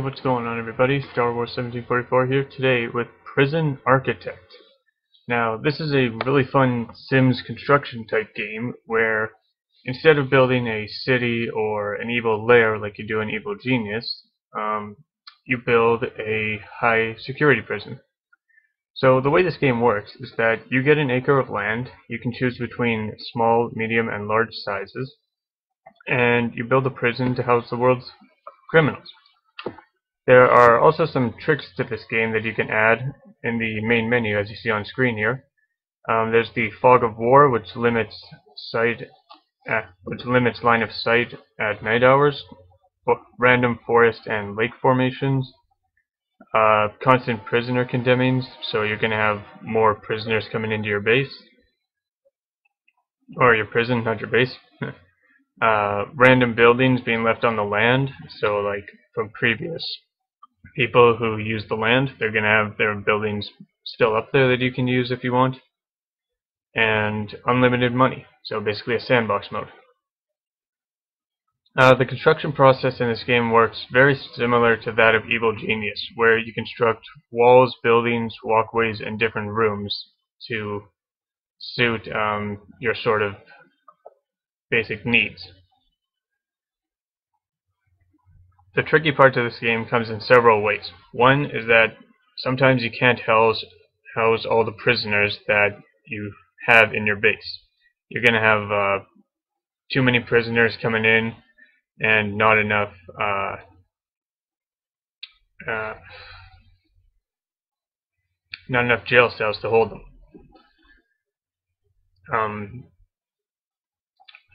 what's going on everybody? Star Wars 1744 here today with Prison Architect. Now, this is a really fun Sims construction type game where instead of building a city or an evil lair like you do in Evil Genius, you build a high security prison. So the way this game works is that you get an acre of land, you can choose between small, medium, and large sizes, and you build a prison to house the world's criminals. There are also some tricks to this game that you can add in the main menu, as you see on screen here. There's the Fog of War, which limits line of sight at night hours, random forest and lake formations, constant prisoner condemnings, so you're going to have more prisoners coming into your base, or your prison, not your base. Random buildings being left on the land, so like from previous people who use the land, they're going to have their buildings still up there that you can use if you want. And unlimited money, so basically a sandbox mode. The construction process in this game works very similar to that of Evil Genius, where you construct walls, buildings, walkways, and different rooms to suit your sort of basic needs. The tricky part to this game comes in several ways. One is that sometimes you can't house all the prisoners that you have in your base. You're going to have too many prisoners coming in and not enough jail cells to hold them.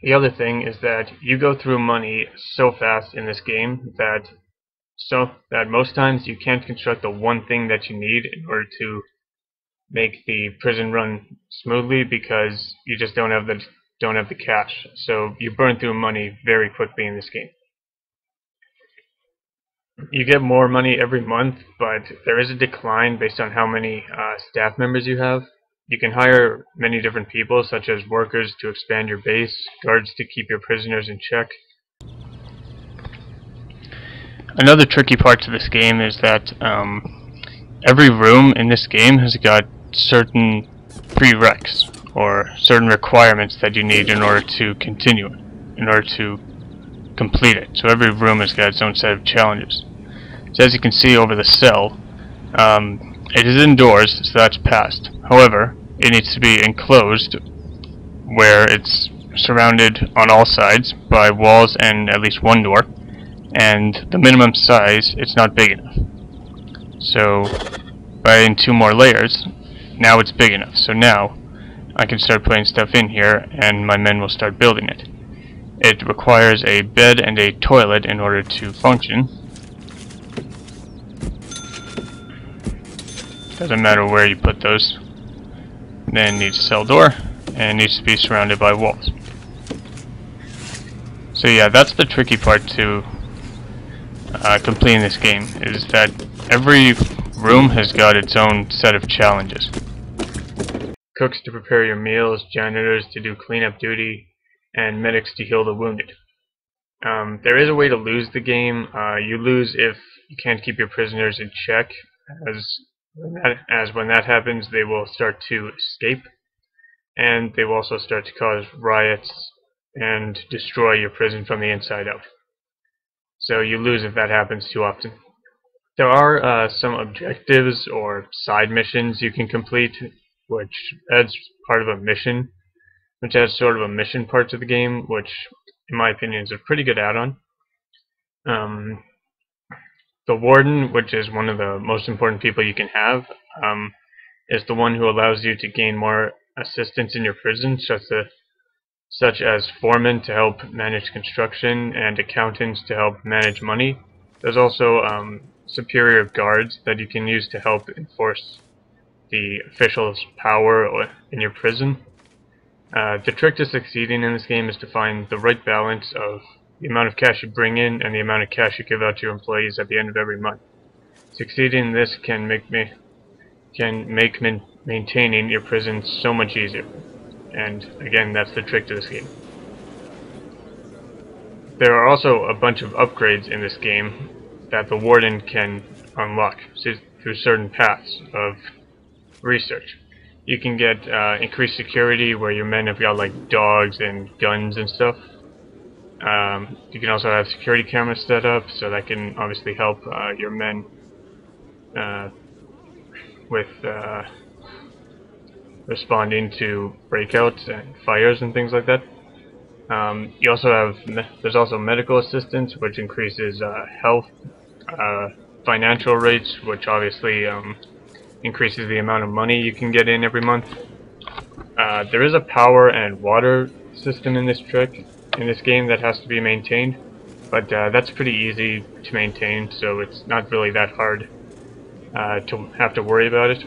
The other thing is that you go through money so fast in this game that most times you can't construct the one thing that you need in order to make the prison run smoothly, because you just don't have the cash. So you burn through money very quickly in this game. You get more money every month, but there is a decline based on how many staff members you have. You can hire many different people, such as workers to expand your base, guards to keep your prisoners in check. Another tricky part to this game is that every room in this game has got certain prereqs, or certain requirements that you need in order to continue it, in order to complete it. So every room has got its own set of challenges. So as you can see over the cell, it is indoors, so that's passed. However, it needs to be enclosed, where it's surrounded on all sides by walls and at least one door, and the minimum size, it's not big enough. So by adding 2 more layers, now it's big enough. So now I can start putting stuff in here and my men will start building it. It requires a bed and a toilet in order to function. Doesn't matter where you put those. Then needs a cell door and needs to be surrounded by walls. So yeah, that's the tricky part to completing this game, is that every room has got its own set of challenges. Cooks to prepare your meals, janitors to do cleanup duty, and medics to heal the wounded. There is a way to lose the game. You lose if you can't keep your prisoners in check, as when that happens they will start to escape, and they will also start to cause riots and destroy your prison from the inside out. So you lose if that happens too often. There are some objectives or side missions you can complete, which adds part of a mission, which adds sort of a mission part to the game, which in my opinion is a pretty good add-on. The warden, which is one of the most important people you can have, is the one who allows you to gain more assistance in your prison, such as foremen to help manage construction and accountants to help manage money. There's also superior guards that you can use to help enforce the officials' power in your prison. The trick to succeeding in this game is to find the right balance of the amount of cash you bring in and the amount of cash you give out to your employees at the end of every month. Succeeding in this can make maintaining your prison so much easier. And again, that's the trick to this game. There are also a bunch of upgrades in this game that the warden can unlock through certain paths of research. You can get increased security where your men have got like dogs and guns and stuff. You can also have security cameras set up, so that can obviously help your men with responding to breakouts and fires and things like that. You also have there's also medical assistance, which increases health, financial rates, which obviously increases the amount of money you can get in every month. There is a power and water system in this game that has to be maintained, but that's pretty easy to maintain, so it's not really that hard to have to worry about it.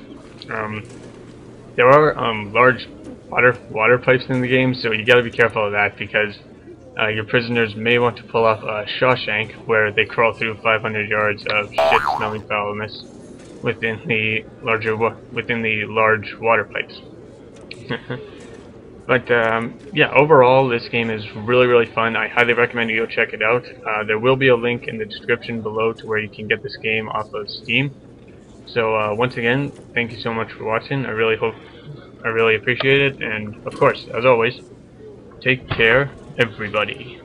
There are large water pipes in the game, so you gotta be careful of that because your prisoners may want to pull off a Shawshank where they crawl through 500 yards of shit-smelling foulness within the large water pipes. But yeah, overall this game is really fun. I highly recommend you go check it out. There will be a link in the description below to where you can get this game off of Steam. So once again, thank you so much for watching. I really appreciate it, and of course, as always, take care, everybody.